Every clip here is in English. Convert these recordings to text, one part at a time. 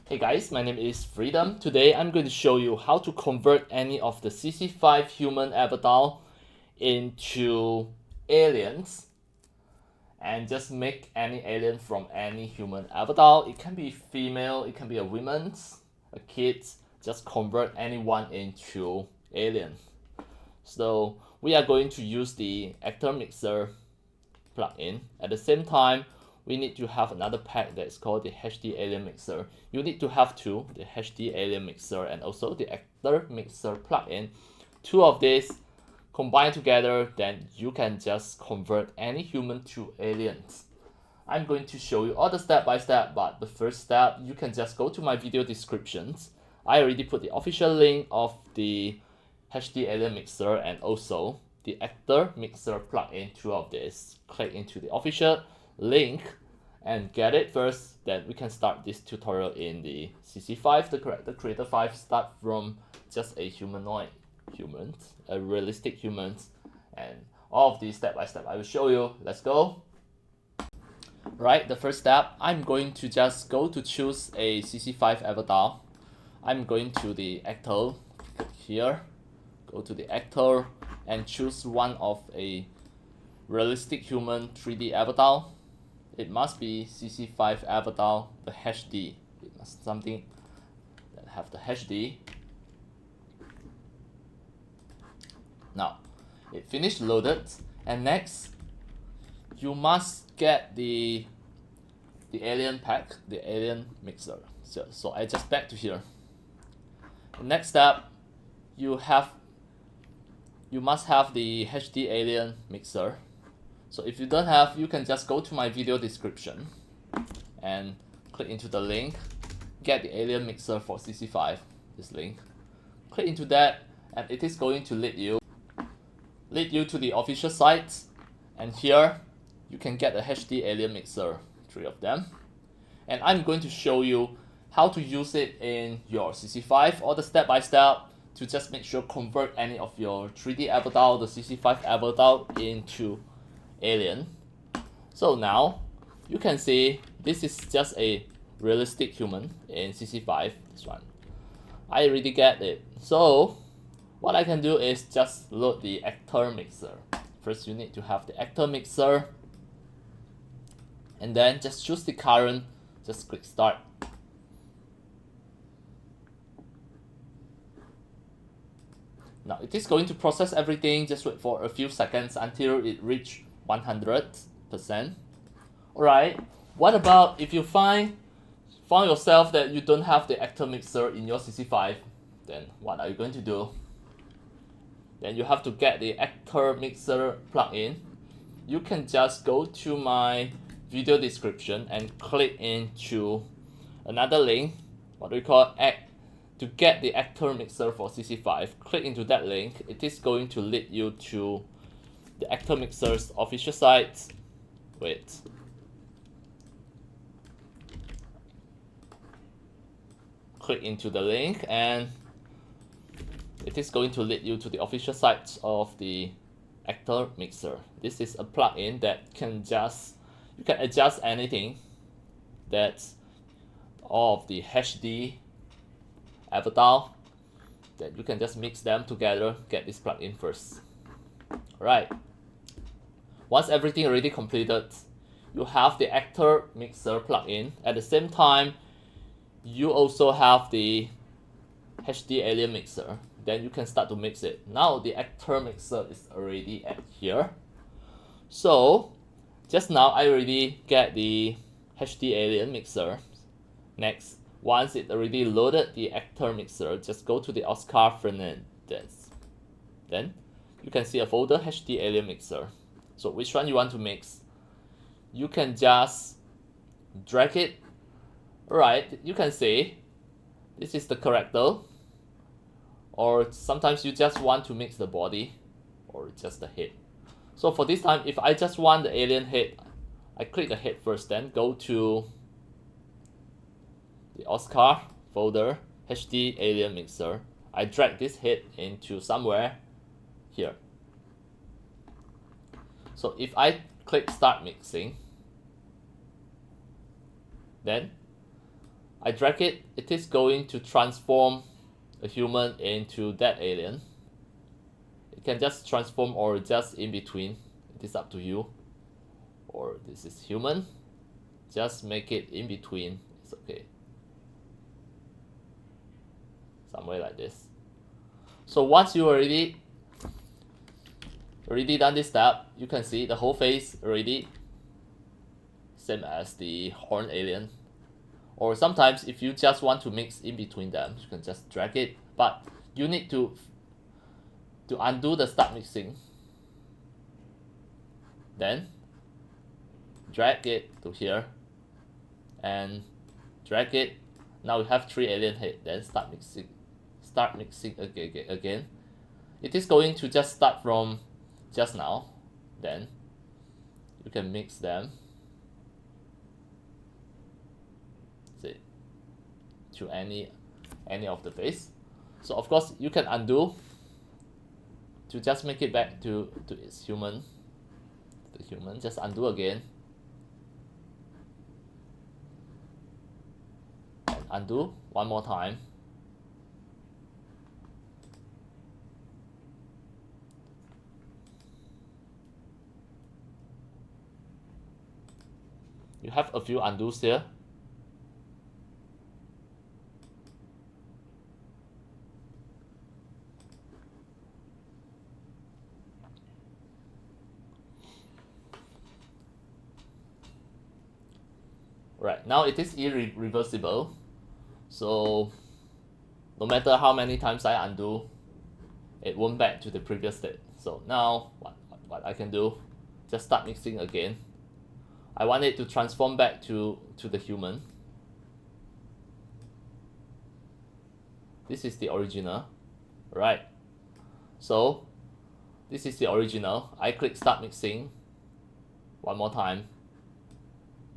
Hey guys, my name is Freedom. Today I'm going to show you how to convert any of the CC5 human avatar into aliens and just make any alien from any human avatar. It can be female, it can be a woman's, a kid's, just convert anyone into alien. So we are going to use the actor mixer plugin. At the same time, we need to have another pack that is called the HD Alien Mixer. You need to have two, the HD Alien Mixer and also the Actor Mixer plugin. Two of these combined together, then you can just convert any human to aliens. I'm going to show you all the step by step, but the first step, you can just go to my video descriptions. I already put the official link of the HD Alien Mixer and also the Actor Mixer plugin, two of these. Click into the official link and get it first, then we can start this tutorial in the CC5, the Creator 5. Start from just a humanoid humans, a realistic humans, and all of these step by step I will show you. Let's go. Right, the first step, I'm going to just go to choose a CC5 avatar. I'm going to the actor, click here, go to the actor and choose one of a realistic human 3D avatar. It must be CC5 avatar, the HD. It must something that have the HD. Now, it finished loaded, and next, you must get the alien pack, the alien mixer. So I just back to here. The next step, you must have the HD alien mixer. So if you don't have, you can just go to my video description and click into the link, get the alien mixer for CC5, this link. Click into that and it is going to lead you to the official site, and here you can get a HD alien mixer, 3 of them. And I'm going to show you how to use it in your CC5, or the step by step to just make sure convert any of your 3D avatar, the CC5 avatar into alien. So now you can see this is just a realistic human in CC5, this one. I already get it. So what I can do is just load the actor mixer. First you need to have the actor mixer, and then just choose the current, just click start. Now it is going to process everything. Just wait for a few seconds until it reach 100%. Alright, what about if you found yourself that you don't have the actor mixer in your CC5? Then what are you going to do? Then you have to get the actor mixer plugin. You can just go to my video description and click into another link, what we call to get the actor mixer for CC5. Click into that link. It is going to lead you to the actor mixer's official site. Wait. Click into the link and it is going to lead you to the official site of the actor mixer. This is a plugin that you can adjust anything. That's all of the HD avatar, that you can just mix them together, get this plugin first. Right. Once everything already completed, you have the actor mixer plugin. At the same time, you also have the HD alien mixer. Then you can start to mix it. Now the actor mixer is already at here. So just now I already get the HD alien mixer. Next, once it already loaded the actor mixer, just go to the Oscar Fernandez. Then you can see a folder HD alien mixer. So which one you want to mix? You can just drag it. Alright, you can see this is the character, or sometimes you just want to mix the body or just the head. So for this time, if I just want the alien head, I click the head first, then go to the Oscar folder, HD alien mixer. I drag this head into somewhere here. So if I click start mixing, then I drag it, it is going to transform a human into that alien. It can just transform or just in between. It is up to you. Or this is human. Just make it in between. It's okay. Somewhere like this. So once you already done this step, you can see the whole face already same as the horn alien. Or sometimes if you just want to mix in between them, you can just drag it, but you need to undo the start mixing. Then drag it to here and drag it. Now we have 3 alien head. Then start mixing again. It is going to just start from just now. Then you can mix them to any of the face. So of course you can undo to just make it back to its human. The human, just undo again. And undo one more time. You have a few undos here. Right, now it is irreversible, so no matter how many times I undo, it won't back to the previous state. So now what I can do, just start mixing again. I want it to transform back to the human. This is the original, right? So this is the original. I click start mixing one more time.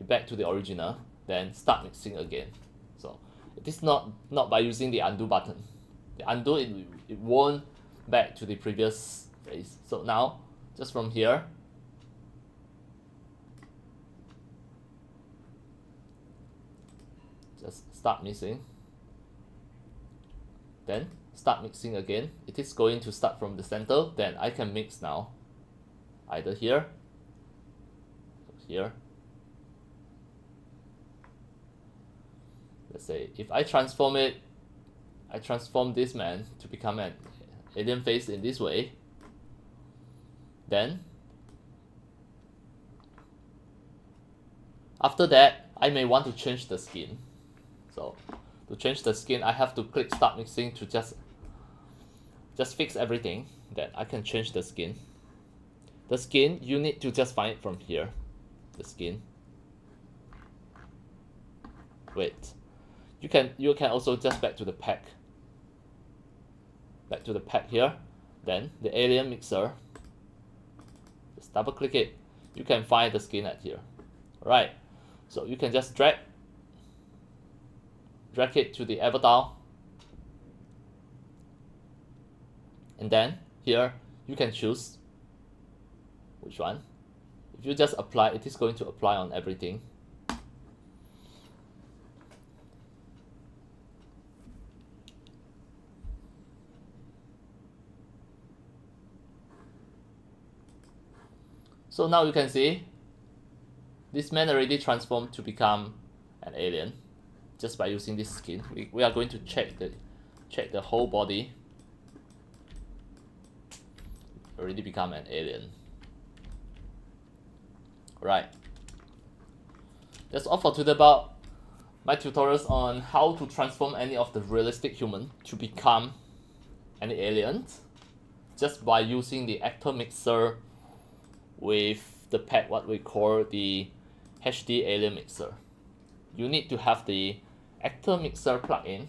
Back to the original, then start mixing again. So it is not by using the undo button. The undo, it won't back to the previous phase. So now just from here, just start mixing, then start mixing again. It is going to start from the center. Then I can mix now, either here or here. Let's say if I transform it, I transform this man to become an alien face in this way, then after that I may want to change the skin. So to change the skin, I have to click start mixing to just fix everything. Then I can change the skin. The skin, you need to just find it from here. The skin. Wait. You can also just back to the pack. Back to the pack here. Then the alien mixer. Just double click it. You can find the skin at here. Right. So you can just drag it to the avatar. And then here you can choose which one. If you just apply, it is going to apply on everything. So now you can see this man already transformed to become an alien just by using this skin. We are going to check the whole body. Already become an alien. Right. That's all for today about my tutorials on how to transform any of the realistic human to become an alien just by using the actor mixer with the pack, what we call the HD alien mixer. You need to have the actor mixer plugin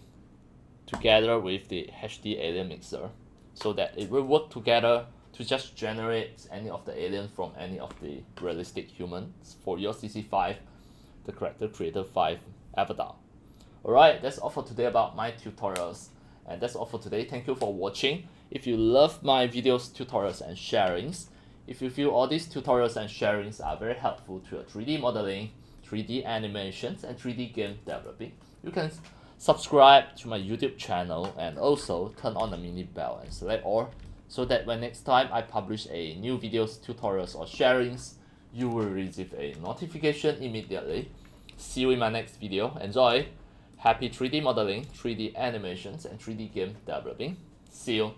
together with the HD alien mixer so that it will work together to just generate any of the aliens from any of the realistic humans for your CC5, the Character Creator 5 avatar. Alright, that's all for today about my tutorials. And that's all for today. Thank you for watching. If you love my videos, tutorials, and sharings, if you feel all these tutorials and sharings are very helpful to your 3D modeling, 3D animations, and 3D game developing, you can subscribe to my YouTube channel and also turn on the mini bell and select all, so that when next time I publish a new videos, tutorials or sharings, you will receive a notification immediately. See you in my next video. Enjoy! Happy 3D modeling, 3D animations and 3D game developing. See you!